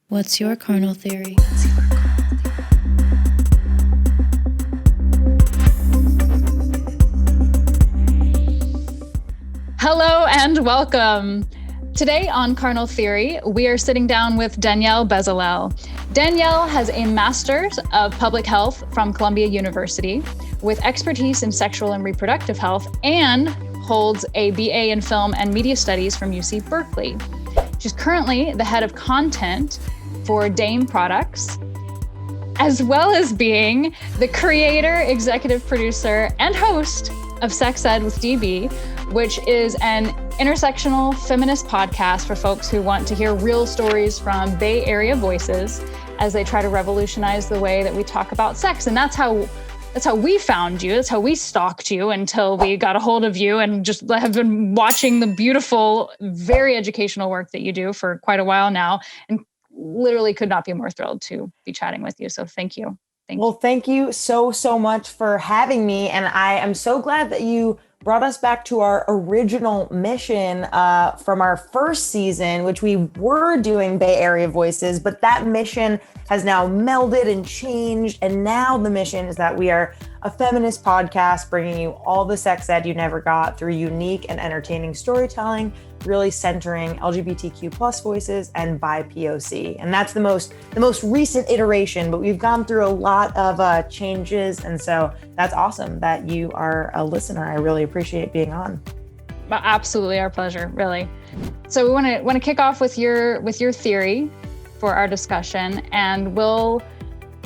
What's your carnal theory? Hello and welcome. Today on Carnal Theory, we are sitting down with Danielle Bezalel. Danielle has a Master's of Public Health from Columbia University with expertise in sexual and reproductive health, and holds a BA in Film and Media Studies from UC Berkeley. She's currently the head of content for Dame Products, as well as being the creator, executive producer, and host of Sex Ed with DB, which is an intersectional feminist podcast for folks who want to hear real stories from Bay Area voices as they try to revolutionize the way that we talk about sex. And that's how we found you. That's how we stalked you until we got a hold of you, and just have been watching the beautiful, very educational work that you do for quite a while now, and literally could not be more thrilled to be chatting with you. So thank you. Thank you so much for having me. And I am so glad that you brought us back to our original mission from our first season, which we were doing Bay Area voices, but that mission has now melded and changed. And now the mission is that we are a feminist podcast bringing you all the sex ed you never got through unique and entertaining storytelling, really centering LGBTQ plus voices and by POC. And that's the most recent iteration, but we've gone through a lot of changes. And so that's awesome that you are a listener. I really appreciate being on. Absolutely, our pleasure, really. So we want to kick off with your theory for our discussion, and we'll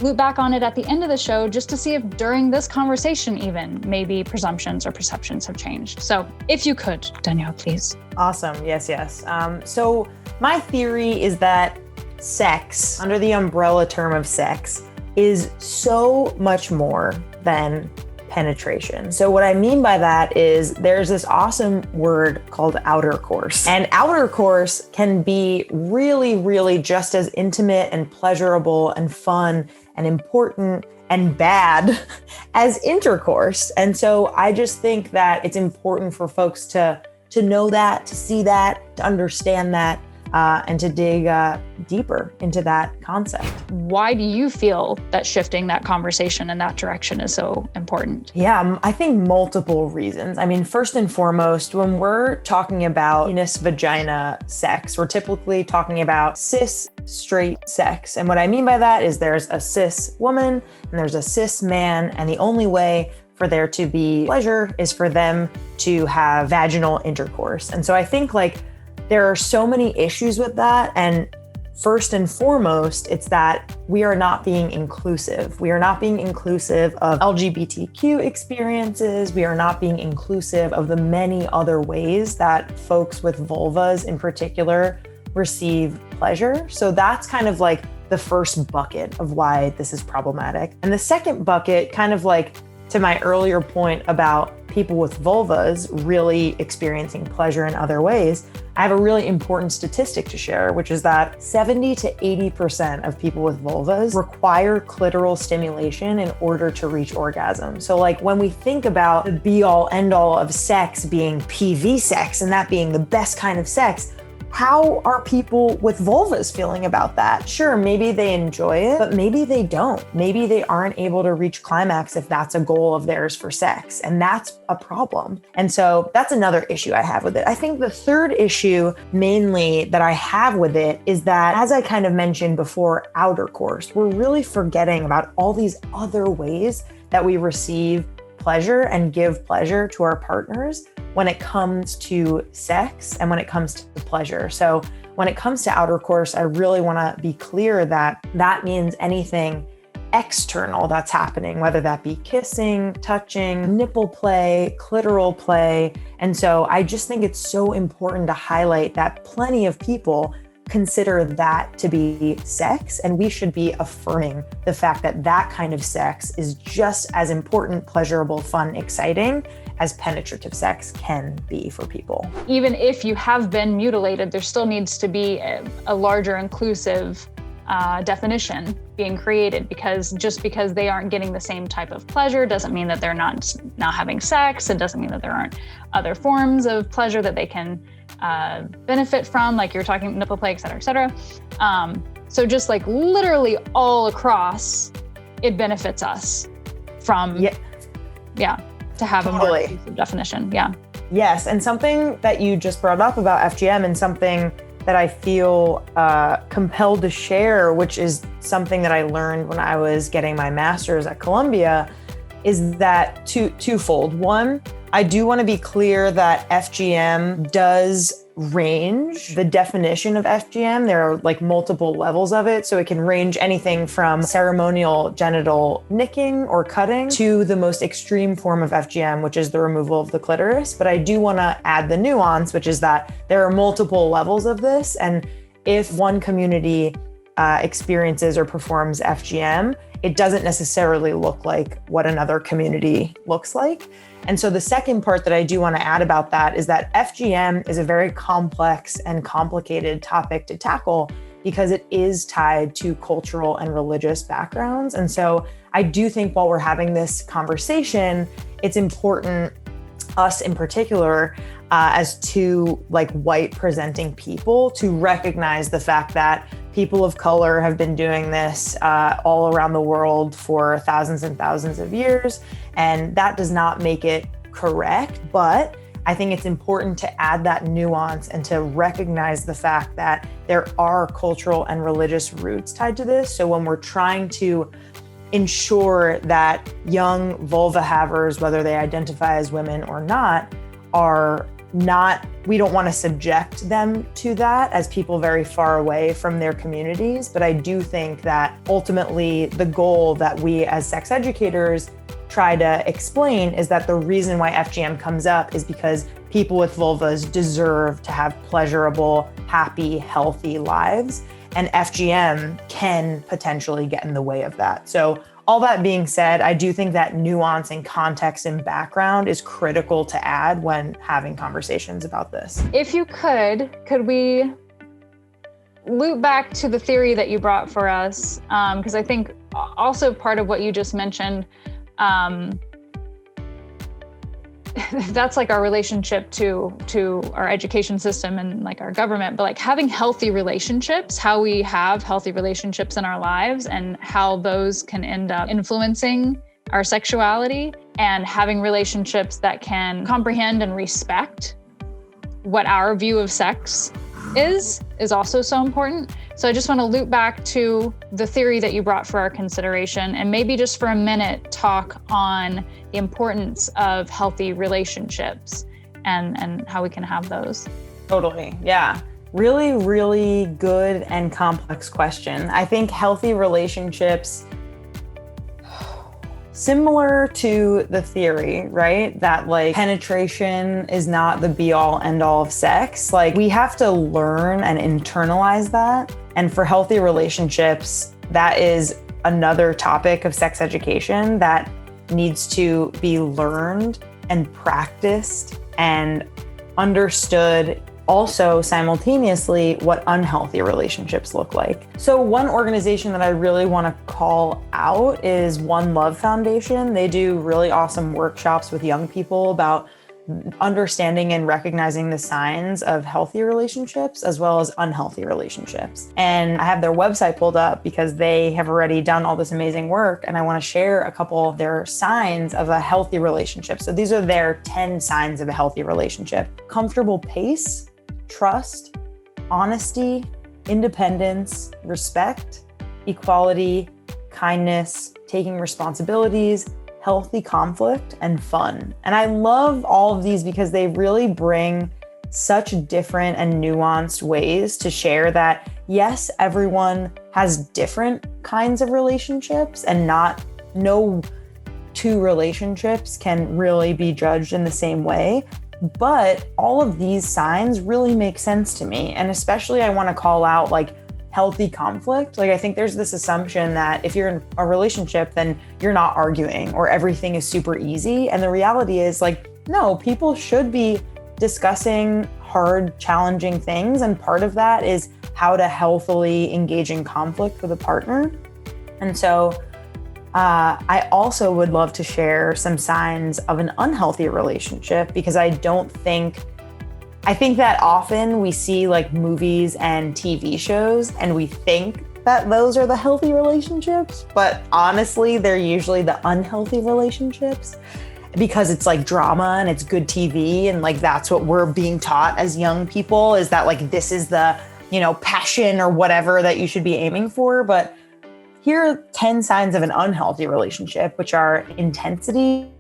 loop back on it at the end of the show just to see if during this conversation even maybe presumptions or perceptions have changed. So if you could, Danielle, please. Awesome. Yes. So my theory is that sex, under the umbrella term of sex, is so much more than penetration. So what I mean by that is there's this awesome word called outercourse. And outercourse can be really, really just as intimate and pleasurable and fun and important and bad as intercourse. And so I just think that it's important for folks to know that, to see that, to understand that, and to dig deeper into that concept. Why do you feel that shifting that conversation in that direction is so important? Yeah, I think multiple reasons. I mean, first and foremost, when we're talking about penis vagina sex, we're typically talking about cis straight sex. And what I mean by that is there's a cis woman and there's a cis man, and the only way for there to be pleasure is for them to have vaginal intercourse. And so I think there are so many issues with that. And first and foremost, it's that we are not being inclusive. We are not being inclusive of LGBTQ experiences. We are not being inclusive of the many other ways that folks with vulvas in particular receive pleasure. So that's kind of the first bucket of why this is problematic. And the second bucket, kind of to my earlier point about people with vulvas really experiencing pleasure in other ways, I have a really important statistic to share, which is that 70 to 80% of people with vulvas require clitoral stimulation in order to reach orgasm. So when we think about the be all end all of sex being PV sex and that being the best kind of sex, how are people with vulvas feeling about that? Sure, maybe they enjoy it, but maybe they don't. Maybe they aren't able to reach climax if that's a goal of theirs for sex. And that's a problem. And so that's another issue I have with it. I think the third issue mainly that I have with it is that, as I kind of mentioned before, outercourse, we're really forgetting about all these other ways that we receive pleasure and give pleasure to our partners when it comes to sex and when it comes to pleasure. So when it comes to outercourse, I really want to be clear that that means anything external that's happening, whether that be kissing, touching, nipple play, clitoral play. And so I just think it's so important to highlight that plenty of people consider that to be sex, and we should be affirming the fact that that kind of sex is just as important, pleasurable, fun, exciting as penetrative sex can be for people. Even if you have been mutilated, there still needs to be a larger inclusive definition being created, because just because they aren't getting the same type of pleasure doesn't mean that they're not having sex. It doesn't mean that there aren't other forms of pleasure that they can benefit from, like you're talking nipple play, et cetera, et cetera. So just like literally all across, it benefits us from, to have a more inclusive definition. Yeah. Yes. And something that you just brought up about FGM, and something that I feel compelled to share, which is something that I learned when I was getting my master's at Columbia, is that twofold. One, I do want to be clear that FGM does range. The definition of FGM, there are like multiple levels of it. So it can range anything from ceremonial genital nicking or cutting to the most extreme form of FGM, which is the removal of the clitoris. But I do want to add the nuance, which is that there are multiple levels of this. And if one community experiences or performs FGM, it doesn't necessarily look like what another community looks like. And so the second part that I do want to add about that is that FGM is a very complex and complicated topic to tackle because it is tied to cultural and religious backgrounds. And so I do think while we're having this conversation, it's important, us in particular, as two like white presenting people, to recognize the fact that people of color have been doing this all around the world for thousands and thousands of years. And that does not make it correct, but I think it's important to add that nuance and to recognize the fact that there are cultural and religious roots tied to this. So when we're trying to ensure that young vulva havers, whether they identify as women or not, we don't want to subject them to that as people very far away from their communities. But I do think that ultimately the goal that we as sex educators try to explain is that the reason why FGM comes up is because people with vulvas deserve to have pleasurable, happy, healthy lives. And FGM can potentially get in the way of that. So all that being said, I do think that nuance and context and background is critical to add when having conversations about this. If you could we loop back to the theory that you brought for us? Because I think also part of what you just mentioned, that's like our relationship to our education system and like our government, but like having healthy relationships, how we have healthy relationships in our lives and how those can end up influencing our sexuality, and having relationships that can comprehend and respect what our view of sex is also so important. So I just want to loop back to the theory that you brought for our consideration, and maybe just for a minute talk on the importance of healthy relationships and how we can have those. Totally. Yeah. Really, really good and complex question. I think healthy relationships, similar to the theory, right? That like penetration is not the be all end all of sex. Like we have to learn and internalize that. And for healthy relationships, that is another topic of sex education that needs to be learned and practiced and understood. Also, simultaneously, what unhealthy relationships look like. So one organization that I really want to call out is One Love Foundation. They do really awesome workshops with young people about understanding and recognizing the signs of healthy relationships as well as unhealthy relationships. And I have their website pulled up because they have already done all this amazing work. And I want to share a couple of their signs of a healthy relationship. So these are their 10 signs of a healthy relationship: comfortable pace, trust, honesty, independence, respect, equality, kindness, taking responsibilities, healthy conflict, and fun. And I love all of these because they really bring such different and nuanced ways to share that, yes, everyone has different kinds of relationships, and no two relationships can really be judged in the same way. But all of these signs really make sense to me. And especially I want to call out like healthy conflict. Like I think there's this assumption that if you're in a relationship, then you're not arguing or everything is super easy. And the reality is like, no, people should be discussing hard, challenging things. And part of that is how to healthily engage in conflict with a partner. And so I also would love to share some signs of an unhealthy relationship, because I think that often we see like movies and TV shows and we think that those are the healthy relationships, but honestly, they're usually the unhealthy relationships because it's like drama and it's good TV. And like, that's what we're being taught as young people, is that like, this is the, passion or whatever that you should be aiming for. But here are 10 signs of an unhealthy relationship, which are intensity,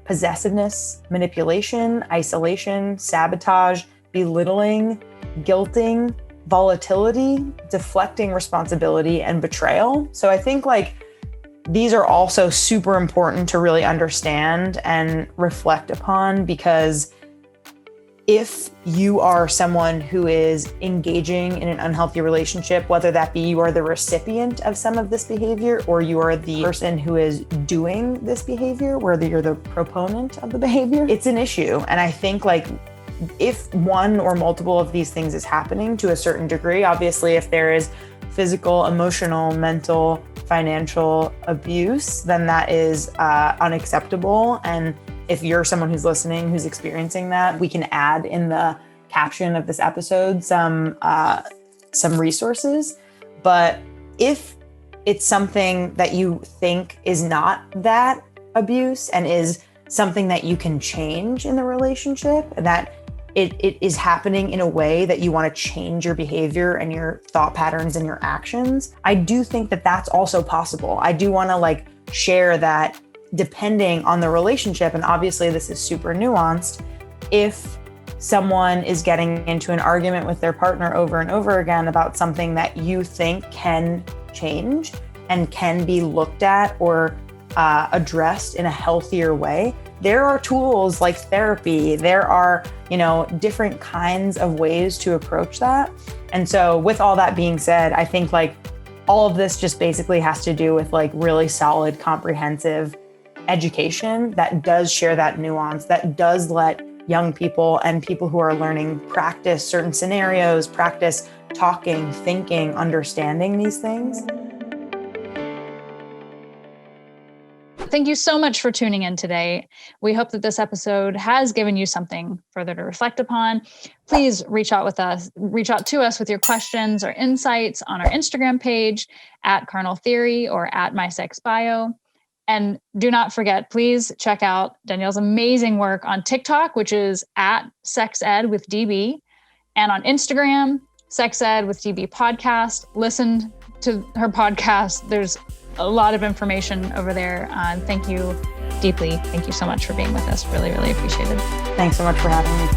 possessiveness, manipulation, isolation, sabotage, belittling, guilting, volatility, deflecting responsibility, and betrayal. So I think like these are also super important to really understand and reflect upon, because if you are someone who is engaging in an unhealthy relationship, whether that be you are the recipient of some of this behavior or you are the person who is doing this behavior, whether you're the proponent of the behavior, it's an issue. And I think like if one or multiple of these things is happening to a certain degree, obviously if there is physical, emotional, mental, financial abuse, then that is unacceptable. And if you're someone who's listening, who's experiencing that, we can add in the caption of this episode some resources. But if it's something that you think is not that abuse and is something that you can change in the relationship, that it is happening in a way that you want to change your behavior and your thought patterns and your actions, I do think that that's also possible. I do want to like share that depending on the relationship, and obviously this is super nuanced, if someone is getting into an argument with their partner over and over again about something that you think can change and can be looked at or addressed in a healthier way, there are tools like therapy. There are, different kinds of ways to approach that. And so with all that being said, I think like all of this just basically has to do with like really solid, comprehensive education that does share that nuance, that does let young people and people who are learning practice certain scenarios, practice talking, thinking, understanding these things. Thank you so much for tuning in today. We hope that this episode has given you something further to reflect upon. Please reach out to us with your questions or insights on our Instagram page at Carnal Theory or at My Sex Bio. And do not forget, please check out Danielle's amazing work on TikTok, which is at SexEd with DB, and on Instagram, SexEd with DB podcast. Listen to her podcast. There's a lot of information over there. Thank you deeply. Thank you so much for being with us. Really, really appreciate it. Thanks so much for having me.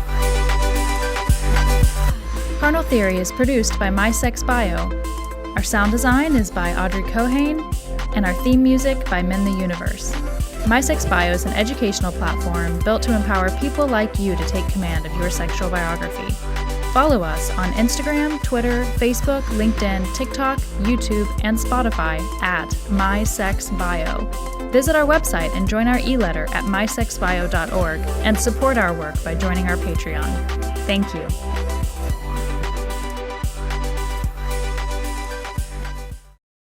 Carnal Theory is produced by My Sex Bio. Our sound design is by Audrey Cohane, and our theme music by Min the Universe. My Sex Bio is an educational platform built to empower people like you to take command of your sexual biography. Follow us on Instagram, Twitter, Facebook, LinkedIn, TikTok, YouTube, and Spotify at My Sex Bio. Visit our website and join our e-letter at mysexbio.org and support our work by joining our Patreon. Thank you.